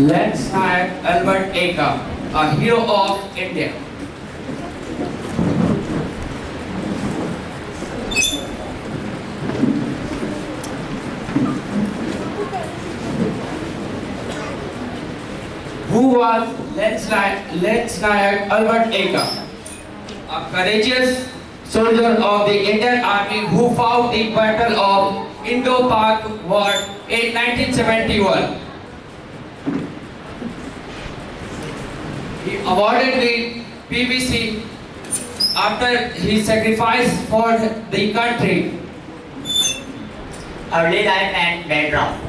Let's have Albert Ekka, a hero of India. Who was Lance Nayak Albert Ekka? A courageous soldier of the Indian Army who fought the Battle of Indo-Pak War in 1971. He awarded the PBC after his sacrifice for the country. Early life and background.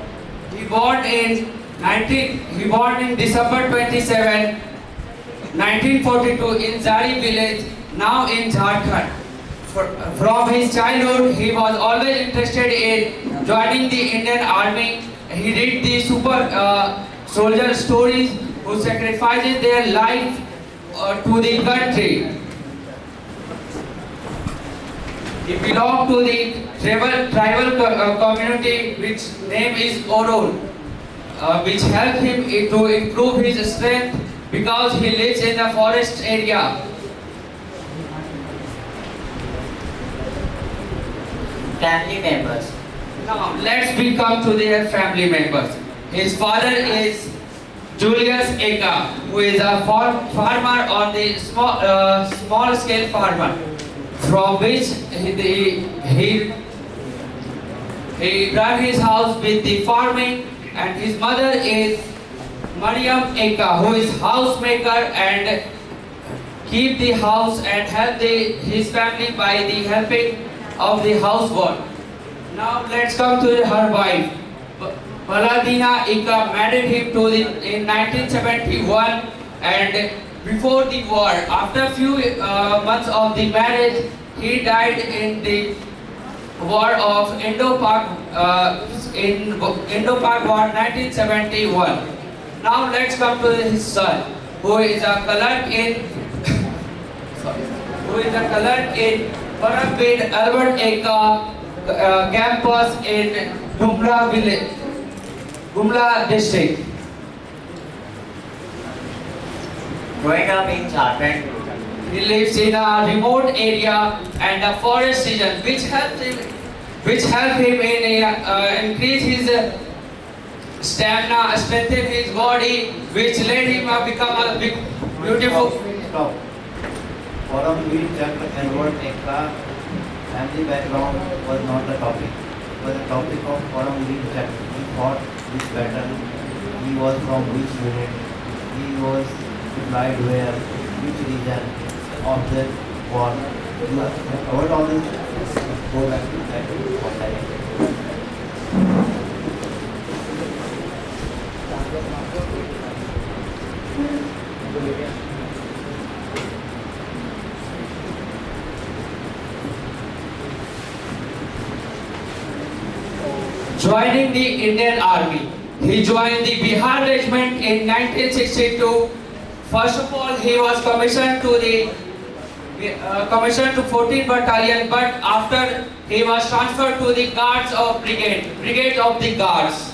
He born in December 27, 1942 in Zari village, now in Jharkhand. From his childhood, he was always interested in joining the Indian Army. He read the super soldier stories who sacrifices their life to the country. He belonged to the tribal community which name is Orol, which helped him to improve his strength because he lives in the forest area. Family members. Now let's come to their family members. His father is Julius Ekka, who is a farmer on the small scale farmer, from which he ran his house with the farming, and his mother is Mariam Ekka, who is housemaker and keep the house and help his family by the helping of the housework. Now let's come to her wife. Baladina Ekka married him in 1971, and before the war, after few months of the marriage, he died in the war of Indo-Pak War 1971. Now let's come to his son, who is a clerk in Parambid Albert Ekka campus in Gumla village, Gumla district. Growing up in Jharkhand. He lives in a remote area and a forest region, which helped him in increase his stamina, strengthen his body, which led him to become a big, beautiful. Stop. Forum we checked Albert Ekka. Family background was not the topic, but the topic of forum we checked. He fought which battle, he was from which unit, he was deployed where, which region of the war. You have covered all this. Go back to that one time. Joining the Indian Army. He joined the Bihar regiment in 1962. First of all, he was commissioned to 14 battalion, but after he was transferred to the Guards of Brigade of the Guards.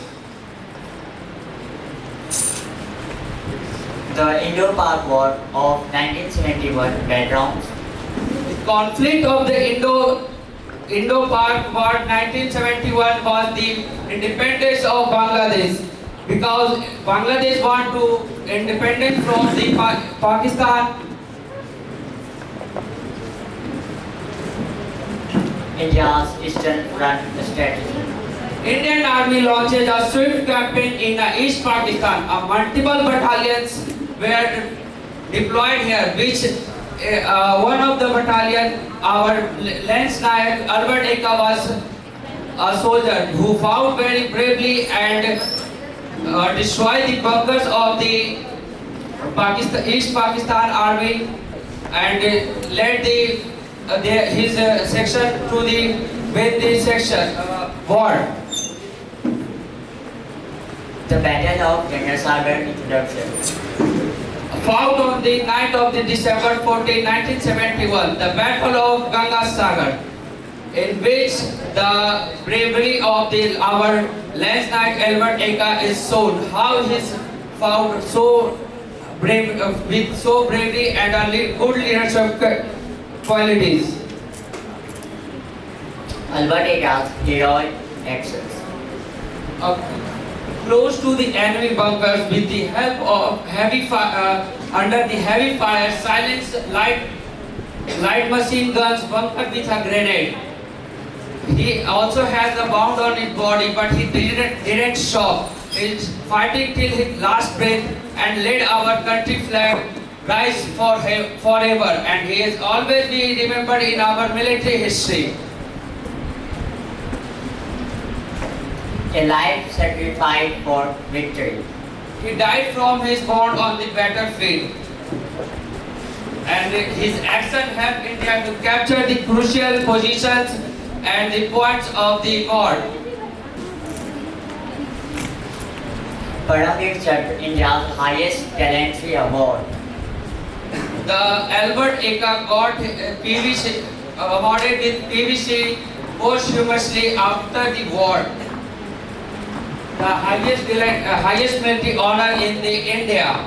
The Indo-Pak War of 1971 backgrounds. The conflict of the Indo-Pak War 1971 was the independence of Bangladesh, because Bangladesh want to independence from the Pakistan. India's Eastern Front strategy. Indian Army launches a swift campaign in East Pakistan. Multiple battalions were deployed here, which one of the battalion, our Lance Nayak Albert Ekka, was a soldier who fought very bravely and destroyed the bunkers of the East Pakistan Army and led his section to win the section war. The Battle of Ganga introduction. Fought on the night of December 14, 1971, the Battle of Ganga Sagar, in which the bravery of our Lance Nayak Albert Ekka is shown, how his fought so brave, with so bravery and good leadership qualities. Albert Ekka's heroic actions. Uh, Close to the enemy bunkers with the help of under the heavy fire, silenced light machine guns bunkered with a grenade. He also has a wound on his body, but he didn't stop. He's fighting till his last breath and led our country flag rise forever. And he is always be remembered in our military history. A life sacrificed for victory. He died from his wound on the battlefield. And his action helped India to capture the crucial positions and the points of the war. Paramveer Chakra, India's highest gallantry award. The Albert Ekka got PVC awarded with PVC posthumously after the war. The highest military honor in the India.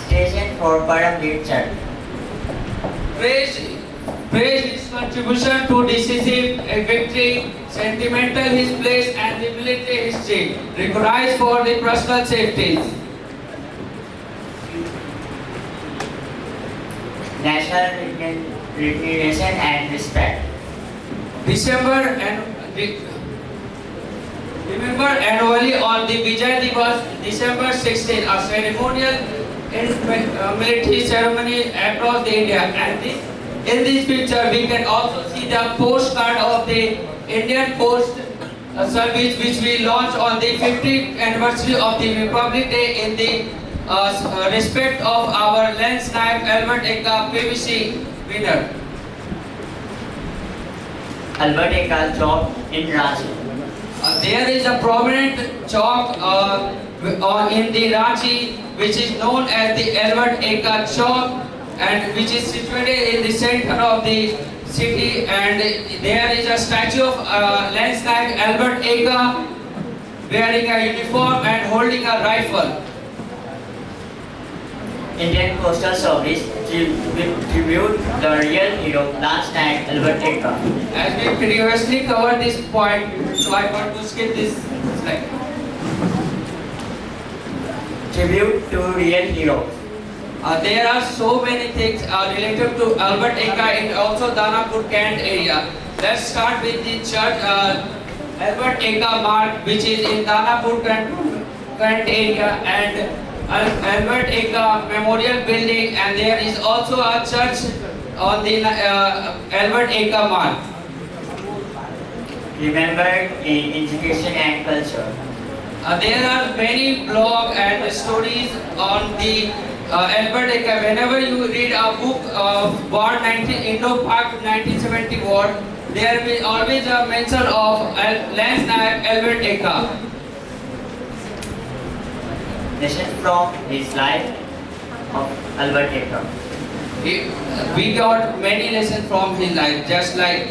Station for Paramveer Chakra. Praise his contribution to decisive victory, sentimental his place and the military history, recognized for the personal safety. National recognition and respect. Remember annually on the Vijay Diwas, December 16, a ceremonial military ceremony across the India. And in this picture, we can also see the postcard of the Indian Post Service, which we launched on the 50th anniversary of the Republic Day in the respect of our Lance Naik Albert Ekka PVC winner. Albert Ekka chalk in Ranchi. There is a prominent chalk in the Ranchi, which is known as the Albert Ekka chalk, and which is situated in the center of the city. And there is a statue of Lance Naik Albert Ekka wearing a uniform and holding a rifle. Indian Postal Service tribute the real hero Lance Naik Albert Ekka. As we previously covered this point, so I want to skip this slide. Tribute to real heroes. There are so many things related to Albert Ekka in also Danapur Kent area. Let's start with the church Albert Ekka Mark, which is in Danapur Kent area, and Albert Ekka Memorial Building, and there is also a church on the Albert Ekka Mark. Remembered in education and culture. There are many blogs and stories on the Albert Ekka. Whenever you read a book of War 19 Indo-Pak 1970 war, there will always a mention of Lance Naik Albert Ekka. Lesson from his life of Albert Ekka. We got many lessons from his life, just like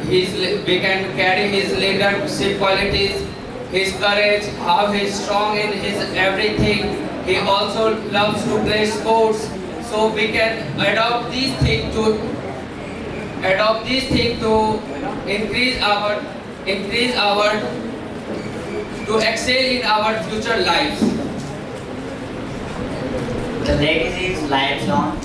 we can carry his leadership qualities, his courage, how he is strong in his everything. He also loves to play sports, so we can adopt these things to increase our to excel in our future lives. The legacy is lifelong.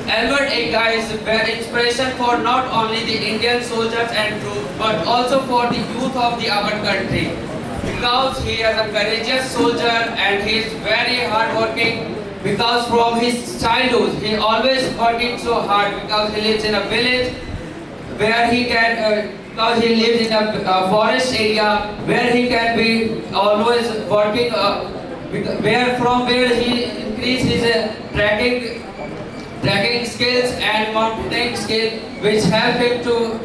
Albert Ekka is an inspiration for not only the Indian soldiers and troops, but also for the youth of our country. Because he is a courageous soldier and he is very hardworking. Because from his childhood, he always working so hard. Because he lives in a village where he can, because he lives in a forest area where he can be always working. Where he increase his tracking skills and mountaineering skills, which help him to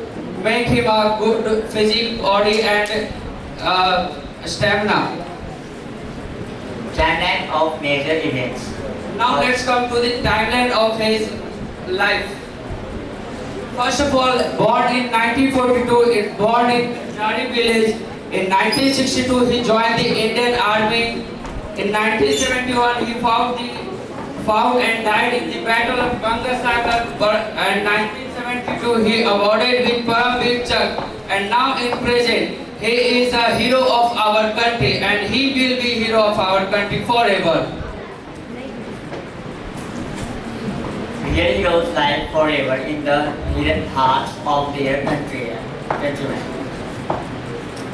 make him a good physique, body and stamina. Timeline of major events. Now let's come to the timeline of his life. First of all, born in 1942, born in Jari village In 1962, he joined the Indian Army. In 1971, he fought and died in the Battle of Bangasagar. And 1972, he awarded with Paramveer Chakra. And now in present, he is a hero of our country, and he will be hero of our country forever. Real heroes live forever in the hidden hearts of their country. Gentlemen.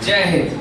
Jai Hind.